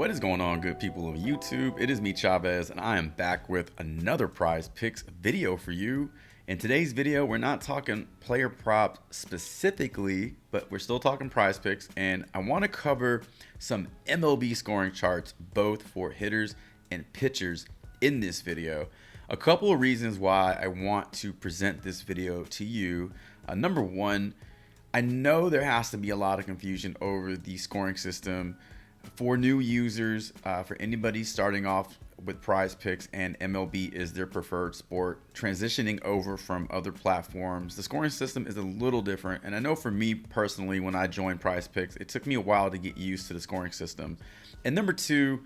What is going on, good people of YouTube? It is me, Chavez, and I am back with another Prize Picks video for you. In today's video, we're not talking player props specifically, but we're still talking Prize Picks, and I want to cover some MLB scoring charts, both for hitters and pitchers in this video. A couple of reasons why I want to present this video to you. Number one, I know there has to be a lot of confusion over the scoring system for new users, for anybody starting off with Prize Picks and MLB is their preferred sport, transitioning over from other platforms. The scoring system is a little different, and I know for me personally, when I joined Prize Picks, it took me a while to get used to the scoring system. And number two,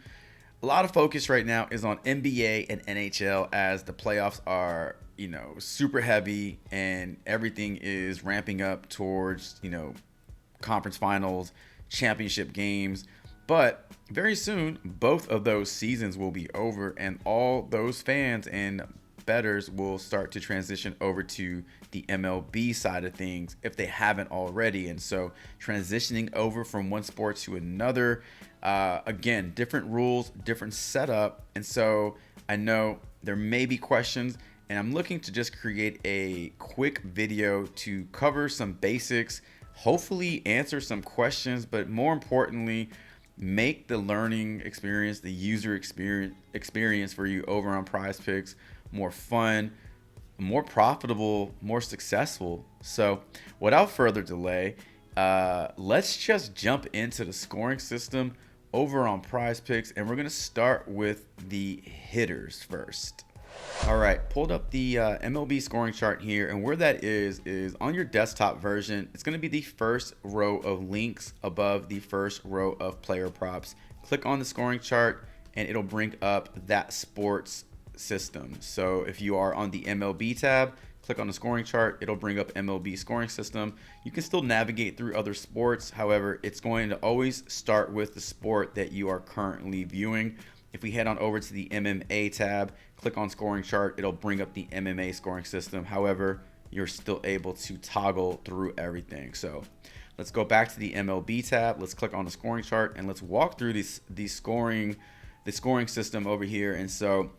a lot of focus right now is on NBA and NHL as the playoffs are, super heavy and everything is ramping up towards, conference finals, championship games. But very soon, both of those seasons will be over and all those fans and bettors will start to transition over to the MLB side of things if they haven't already. And so transitioning over from one sport to another, again, different rules, different setup. And so I know there may be questions, and I'm looking to just create a quick video to cover some basics, hopefully answer some questions, but more importantly, make the learning experience, the user experience for you over on Prize Picks more fun, more profitable, more successful. So without further delay, let's just jump into the scoring system over on Prize Picks, and we're going to start with the hitters first. All right, pulled up the MLB scoring chart here, and where that is on your desktop version. It's going to be the first row of links above the first row of player props. Click on the scoring chart and it'll bring up that sports system. So if you are on the MLB tab, click on the scoring chart, it'll bring up MLB scoring system. You can still navigate through other sports. However, it's going to always start with the sport that you are currently viewing. If we head on over to the MMA tab, click on scoring chart, it'll bring up the MMA scoring system. However, you're still able to toggle through everything. So let's go back to the MLB tab. Let's click on the scoring chart and let's walk through the scoring system over here. And so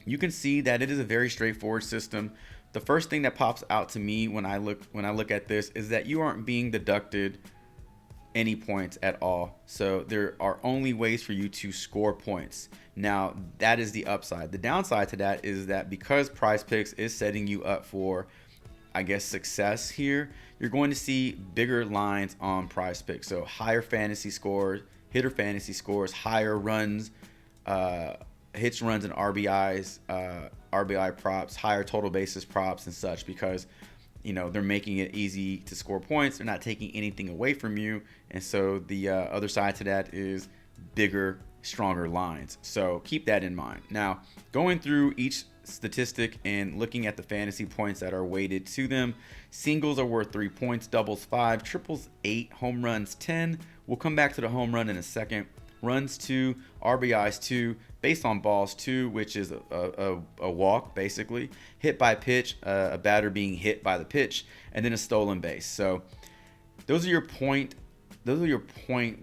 you can see that it is a very straightforward system. The first thing that pops out to me when I look at this is that you aren't being deducted any points at all. So there are only ways for you to score points. Now that is the upside. The downside to that is that because Prize Picks is setting you up for, I guess, success here, you're going to see bigger lines on Prize Picks. So higher fantasy scores, hitter fantasy scores, higher runs, hits, runs, and RBIs, RBI props, higher total bases props and such, because they're making it easy to score points. They're not taking anything away from you. And so the other side to that is bigger, stronger lines. So keep that in mind. Now, going through each statistic and looking at the fantasy points that are weighted to them, singles are worth 3 points, doubles 5, triples 8, home runs 10. We'll come back to the home run in a second. Runs 2, RBIs 2, based on balls 2, which is a walk basically, hit by pitch, a batter being hit by the pitch, and then a stolen base. So those are your point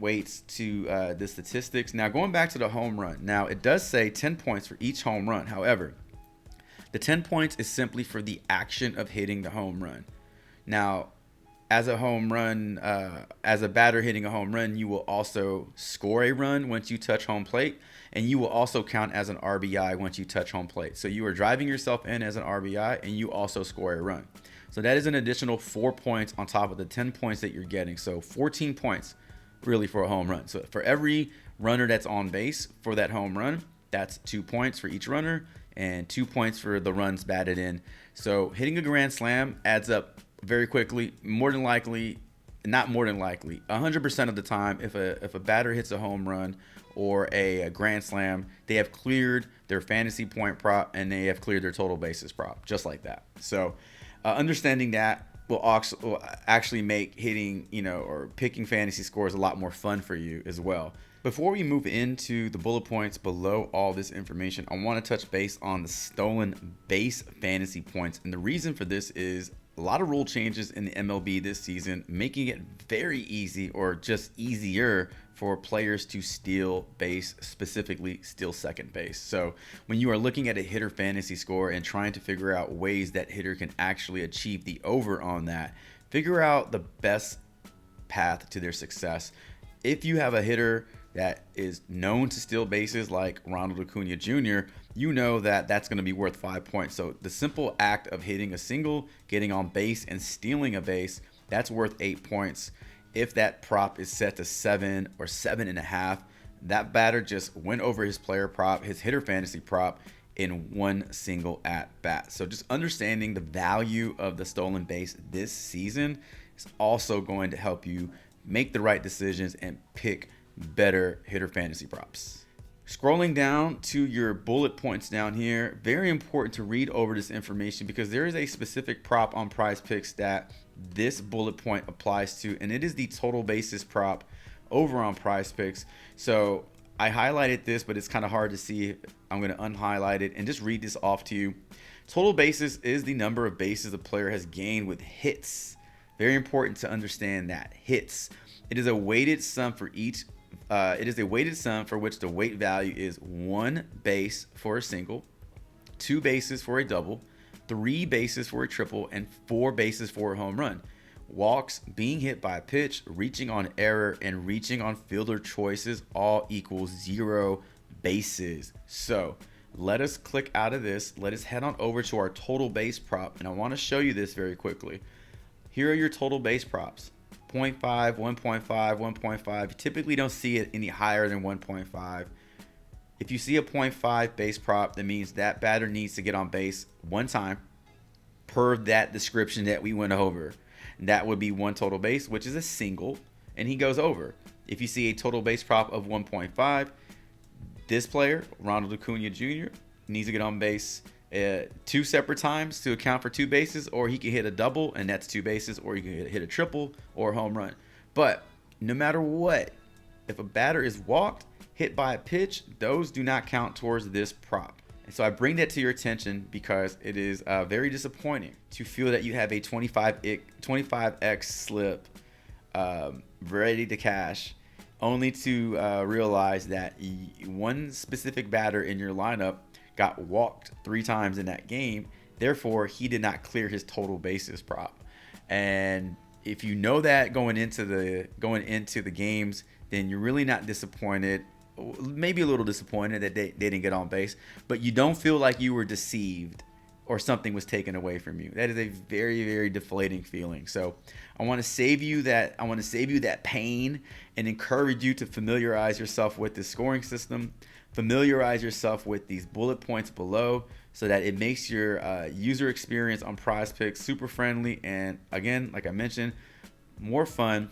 weights to the statistics. Now going back to the home run. Now it does say 10 points for each home run. However, the 10 points is simply for the action of hitting the home run. Now, as a home run, as a batter hitting a home run, you will also score a run once you touch home plate, and you will also count as an RBI once you touch home plate. So you are driving yourself in as an RBI, and you also score a run. So that is an additional 4 points on top of the 10 points that you're getting. So 14 points really for a home run. So for every runner that's on base for that home run, that's 2 points for each runner and 2 points for the runs batted in. So hitting a grand slam adds up very quickly. More than likely, not more than likely, 100% of the time, if a batter hits a home run or a grand slam, they have cleared their fantasy point prop and they have cleared their total bases prop, just like that. So understanding that will actually make hitting, or picking fantasy scores a lot more fun for you as well. Before we move into the bullet points below all this information, I want to touch base on the stolen base fantasy points. And the reason for this is a lot of rule changes in the MLB this season, making it very easy or just easier for players to steal base, specifically steal second base. So when you are looking at a hitter fantasy score and trying to figure out ways that hitter can actually achieve the over on that, figure out the best path to their success. If you have a hitter that is known to steal bases like Ronald Acuna Jr., you know that that's going to be worth 5 points. So the simple act of hitting a single, getting on base, and stealing a base, that's worth 8 points. If that prop is set to 7 or 7.5, that batter just went over his player prop, his hitter fantasy prop, in one single at bat. So just understanding the value of the stolen base this season is also going to help you make the right decisions and pick better hitter fantasy props. Scrolling down to your bullet points down here, very important to read over this information because there is a specific prop on Prizepicks that this bullet point applies to, and it is the total bases prop over on Prizepicks. So I highlighted this, but it's kind of hard to see. I'm going to unhighlight it and just read this off to you. Total bases is the number of bases a player has gained with hits. Very important to understand that. Hits. It is a weighted sum for each. It is a weighted sum for which the weight value is 1 base for a single, 2 bases for a double, 3 bases for a triple, and 4 bases for a home run. Walks, being hit by a pitch, reaching on error, and reaching on fielder choices all equals 0 bases. So let us click out of this. Let us head on over to our total base prop, and I want to show you this very quickly. Here are your total base props. 0.5, 1.5, 1.5. You typically don't see it any higher than 1.5. If you see a 0.5 base prop, that means that batter needs to get on base one time per that description that we went over. That would be one total base, which is a single, and he goes over. If you see a total base prop of 1.5, this player, Ronald Acuna Jr., needs to get on base 2 separate times to account for 2 bases, or he can hit a double and that's 2 bases, or he can hit a triple or a home run. But no matter what, if a batter is walked, hit by a pitch, those do not count towards this prop. And so I bring that to your attention because it is very disappointing to feel that you have a 25x slip ready to cash, only to realize that one specific batter in your lineup got walked 3 times in that game. Therefore, he did not clear his total bases prop. And if you know that going into the games, then you're really not disappointed. Maybe a little disappointed that they didn't get on base, but you don't feel like you were deceived or something was taken away from you. That is a very, very deflating feeling. So I want to save you that pain and encourage you to familiarize yourself with this scoring system. Familiarize yourself with these bullet points below so that it makes your user experience on Prizepicks super friendly and, again, like I mentioned, more fun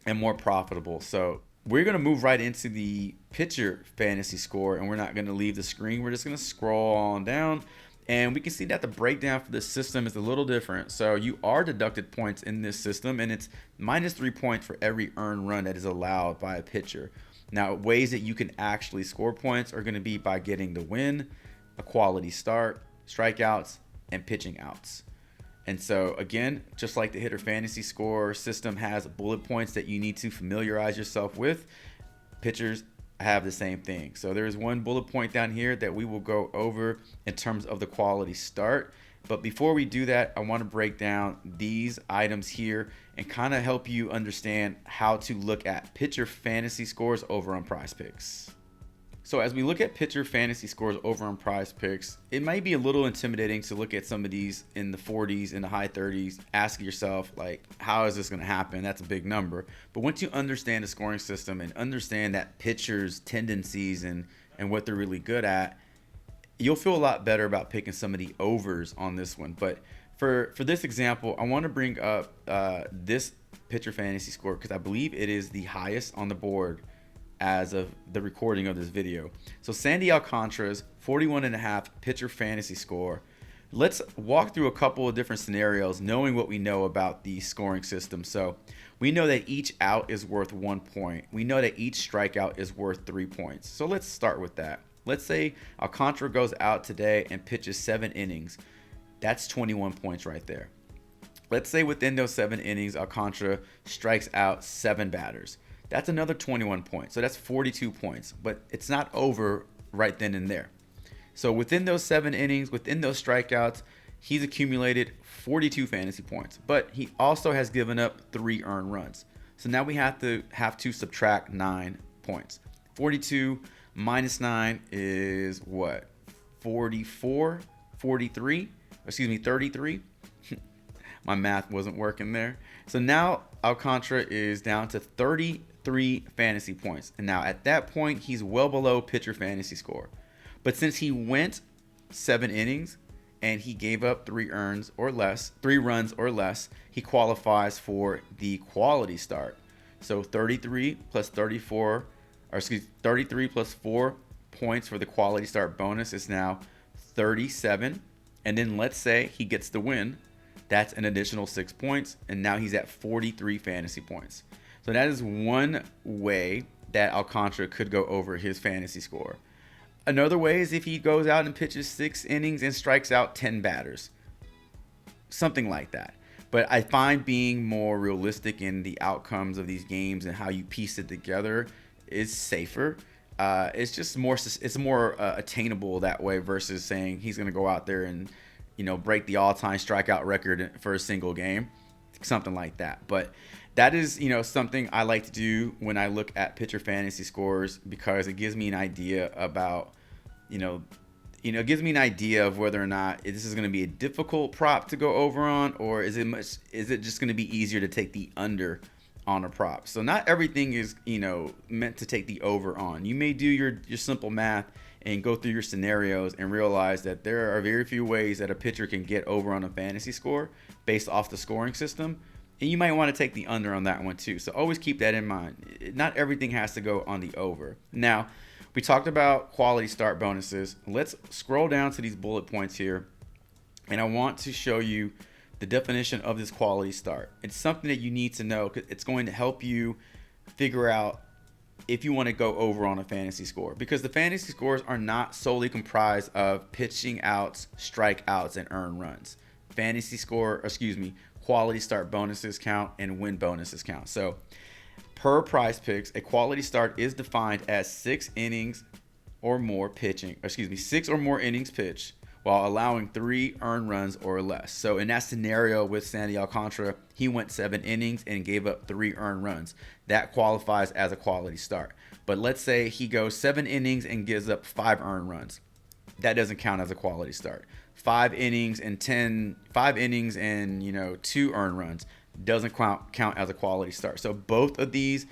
and more profitable. So we're going to move right into the pitcher fantasy score, and we're not going to leave the screen. We're just going to scroll on down, and we can see that the breakdown for the system is a little different. So you are deducted points in this system, and it's -3 points for every earned run that is allowed by a pitcher. Now, ways that you can actually score points are going to be by getting the win, a quality start, strikeouts, and pitching outs. And so, again, just like the hitter fantasy score system has bullet points that you need to familiarize yourself with, pitchers have the same thing. So there's one bullet point down here that we will go over in terms of the quality start. But before we do that, I want to break down these items here and kind of help you understand how to look at pitcher fantasy scores over on Prizepicks. So as we look at pitcher fantasy scores over on Prizepicks, it might be a little intimidating to look at some of these in the 40s, in the high 30s, ask yourself, like, how is this going to happen? That's a big number. But once you understand the scoring system and understand that pitchers' tendencies and what they're really good at, you'll feel a lot better about picking some of the overs on this one. But for this example, I want to bring up this pitcher fantasy score because I believe it is the highest on the board as of the recording of this video. So Sandy Alcantara's 41.5 pitcher fantasy score. Let's walk through a couple of different scenarios knowing what we know about the scoring system. So we know that each out is worth 1 point. We know that each strikeout is worth 3 points. So let's start with that. Let's say Alcantara goes out today and pitches 7 innings. That's 21 points right there. Let's say within those 7 innings, Alcantara strikes out 7 batters. That's another 21 points. So that's 42 points, but it's not over right then and there. So within those 7 innings, within those strikeouts, he's accumulated 42 fantasy points, but he also has given up 3 earned runs. So now we have to subtract 9 points. 42 minus 9 is what? 44, 43, excuse me, 33. My math wasn't working there. So now Alcantara is down to 33 fantasy points. And now at that point, he's well below pitcher fantasy score. But since he went 7 innings and he gave up 3 runs or less, he qualifies for the quality start. So 33 plus 34, or excuse me, 33 plus 4 points for the quality start bonus is now 37. And then let's say he gets the win. That's an additional 6 points, and now he's at 43 fantasy points. So that is one way that Alcantara could go over his fantasy score. Another way is if he goes out and pitches 6 innings and strikes out 10 batters. Something like that. But I find being more realistic in the outcomes of these games and how you piece it together is safer. It's just more attainable that way versus saying he's going to go out there and break the all-time strikeout record for a single game, something like that. But that is, something I like to do when I look at pitcher fantasy scores, because it gives me an idea about, it gives me an idea of whether or not this is going to be a difficult prop to go over on, or is it just going to be easier to take the under on a prop. So not everything is, meant to take the over on. You may do your simple math and go through your scenarios and realize that there are very few ways that a pitcher can get over on a fantasy score based off the scoring system. And you might want to take the under on that one too. So always keep that in mind. Not everything has to go on the over. Now, we talked about quality start bonuses. Let's scroll down to these bullet points here. And I want to show you the definition of this quality start. It's something that you need to know because it's going to help you figure out if you want to go over on a fantasy score, because the fantasy scores are not solely comprised of pitching outs, strikeouts, and earned runs. Quality start bonuses count and win bonuses count. So per Prizepicks, a quality start is defined as 6 innings or more pitching, 6 or more innings pitched while allowing 3 earned runs or less. So in that scenario with Sandy Alcantara, he went 7 innings and gave up 3 earned runs. That qualifies as a quality start. But let's say he goes 7 innings and gives up 5 earned runs. That doesn't count as a quality start. 5 innings and 2 earned runs doesn't count as a quality start. So both of these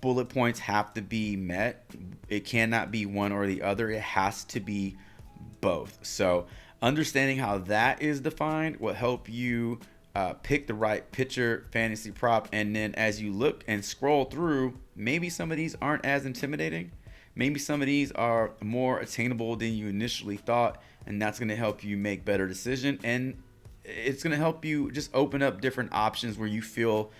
bullet points have to be met. It cannot be one or the other. It has to be both. So understanding how that is defined will help you pick the right pitcher fantasy prop. And then as you look and scroll through, maybe some of these aren't as intimidating. Maybe some of these are more attainable than you initially thought, and that's going to help you make better decisions. And it's going to help you just open up different options where you feel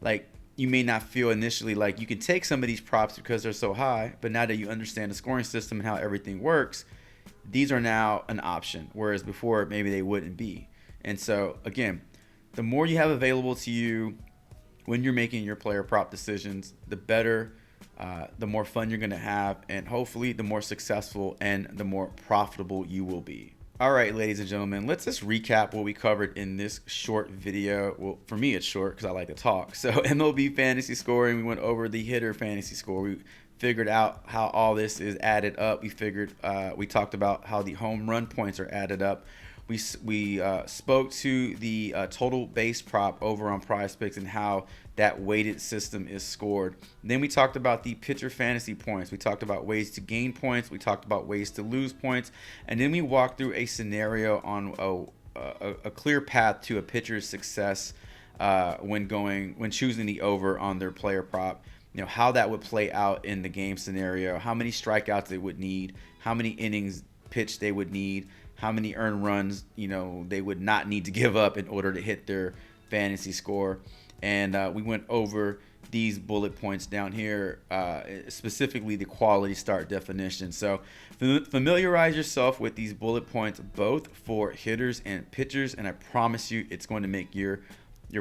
like you may not feel initially like you can take some of these props because they're so high, but now that you understand the scoring system and how everything works, these are now an option, whereas before maybe they wouldn't be. And so again, the more you have available to you when you're making your player prop decisions, the better, the more fun you're going to have, and hopefully the more successful and the more profitable you will be. All right, ladies and gentlemen, let's just recap what we covered in this short video. Well, for me, it's short because I like to talk. So MLB fantasy scoring, we went over the hitter fantasy score. We figured out how all this is added up. We talked about how the home run points are added up. We spoke to the total base prop over on Prizepicks and how that weighted system is scored. Then we talked about the pitcher fantasy points. We talked about ways to gain points. We talked about ways to lose points. And then we walked through a scenario on a clear path to a pitcher's success when choosing the over on their player prop. How that would play out in the game scenario, how many strikeouts they would need, how many innings pitched they would need, how many earned runs, they would not need to give up in order to hit their fantasy score. And we went over these bullet points down here, specifically the quality start definition. So familiarize yourself with these bullet points, both for hitters and pitchers, and I promise you it's going to make your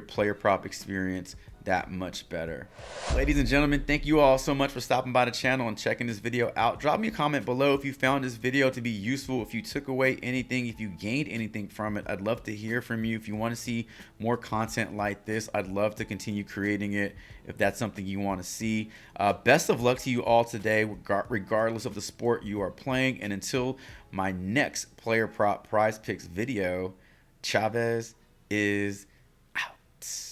player prop experience that much better. Ladies and gentlemen, thank you all so much for stopping by the channel and checking this video out. Drop me a comment below if you found this video to be useful, if you took away anything, if you gained anything from it. I'd love to hear from you. If you want to see more content like this, I'd love to continue creating it if that's something you want to see. Best of luck to you all today, regardless of the sport you are playing. And until my next player prop prize picks video, Chavez is out.